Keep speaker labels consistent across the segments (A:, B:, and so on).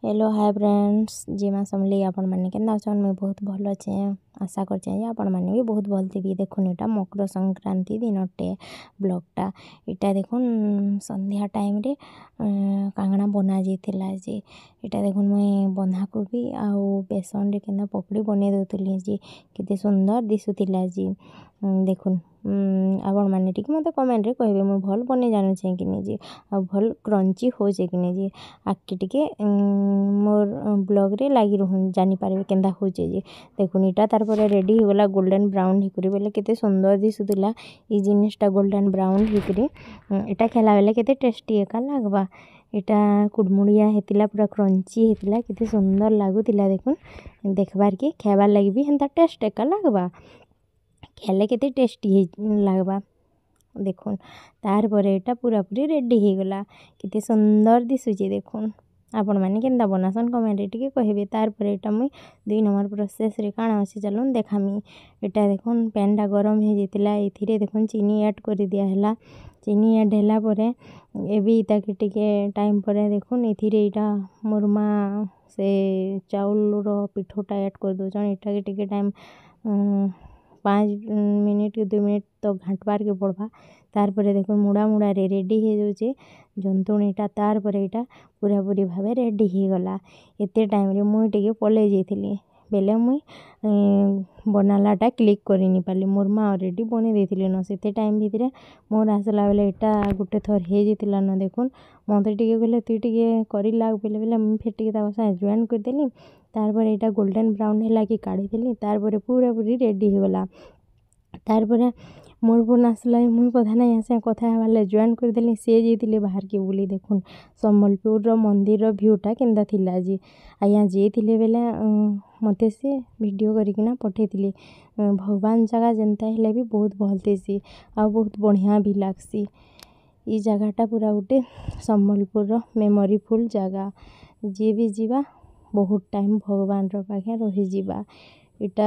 A: Hello hi friends जीमा समली आपण माने केना अछन मैं बहुत भल अच्छे आशा करछे आपण माने भी बहुत भल थी। देखुन एटा मकर संक्रांति दिनटे ब्लॉगटा एटा देखुन संध्या टाइम रे कांगना बना जाइथिला जे एटा देखुन मैं बंधाकोबी आउ बेसन रे केना पकड़ी बने दोतली जे केते सुंदर दिसुतिला जे देखुन आपण माने टिक मते कमेंट रे कहबे मैं भल बने जानु छै कि नै जे आ भल क्रंची हो जे कि नै जे आके टिके मोर ब्लॉग रे लागी रहन जानि पारबे केंदा हो जे देखुन इटा तार पर रेडी हो गला गोल्डन ब्राउन हिकरी बेले केते सुंदर दिसुतिला ई जिनिसटा गोल्डन ब्राउन हिकरी इटा खेला बेले केते टेस्टी एका लागबा इटा कुडमुड़िया हेतिला पूरा क्रंची हेतिला केते सुंदर लागुतिला देखुन देखबार के खाबार लागि भी हेंता टेस्ट एका लागबा खेले केते टेस्टी लागबा देखुन तार पर एटा पूरा पूरी रेडी हो गला केते सुंदर दिसुची देखुन आपण माने केंदा बनासन कमेंट रे टिके कहबे तार पर एटा मुई 2 नंबर प्रोसेस रे काना अछि चलून देखामी एटा देखुन पैनटा गरम हे जेतिला एथिरे देखुन चीनी ऐड कर दिया हला चीनी ऐड हैला परे एबी ताके टिके टाइम परे देखुन एथिरे एटा मुरमा से चाउल रो पिठोटा ऐड कर दोजन एटा के टिके टाइम 5 मिनिट के 2 मिनिट तो घांटबार के पड़बा तार पर देखुन मुड़ा मुड़ा रे रेडी हे जोचे जंतुणीटा तार पर एटा पूरा पूरी भाबे रेडी हे गला एते टाइम रे मुई टिके पले जेथिली बेले मुई बनालाटा क्लिक करि नि पाली मुरमा ऑलरेडी बने देथिले न सेते टाइम भितरे मोर आसला बेले एटा गुटे थर हे जेतिला न देखुन मते टिके कहले तू टिके करि लाग बेले बेले मुई फेर टिके ता साथ जॉइन कर देली तार पर एटा गोल्डन ब्राउन हैला कि काढी देली तार पर पूरा पूरी रेडी हो गला तार पर मोर फोन आसला मुई कथा नै आसे कथा हवाले जॉइन कर देली से जेतिले बाहर के बुली देखुन सम्बलपुर रो मंदिर रो व्यूटा केंदा थिला जी आया जेतिले बेले मते से वीडियो करिकिना पठेतिले भगवान जगह जनता हेले भी बहुत भल थेसी आ बहुत बढ़िया भी लागसी ई जगहटा पूरा उटे सम्बलपुर रो मेमोरीफुल जगह जे भी जीवा बहुत टाइम भगवान रो पाखे रहि जीवा इटा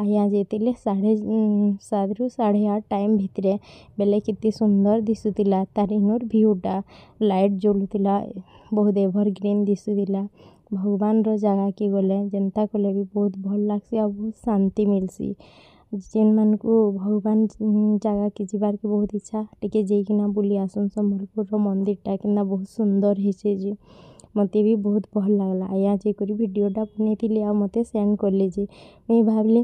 A: आया जेतिले 7:30 रु 8:30 टाइम भितरे बेले कितनी सुंदर दिसुतिला तारिनोर व्यूटा लाइट जलुतिला बहुत एवरग्रीन दिसुतिला भगवान रो जगह के गले जनता कोले भी बहुत भल लागसी आ बहुत शांति मिलसी जेन मन को भगवान जगह के जीवार के बहुत इच्छा टिके जेकिना बुली आसन सम्बलपुर रो मंदिरटा किना बहुत सुंदर हिसे जी मते भी बहुत भल लागला आया जे करी वीडियोटा बनेथिले आ मते सेंड करले जे मैं भाबले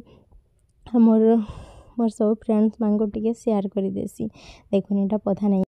A: मोर सब फ्रेंड्स मांगो टिके शेयर करि देसी देखुन एटा पथा नै।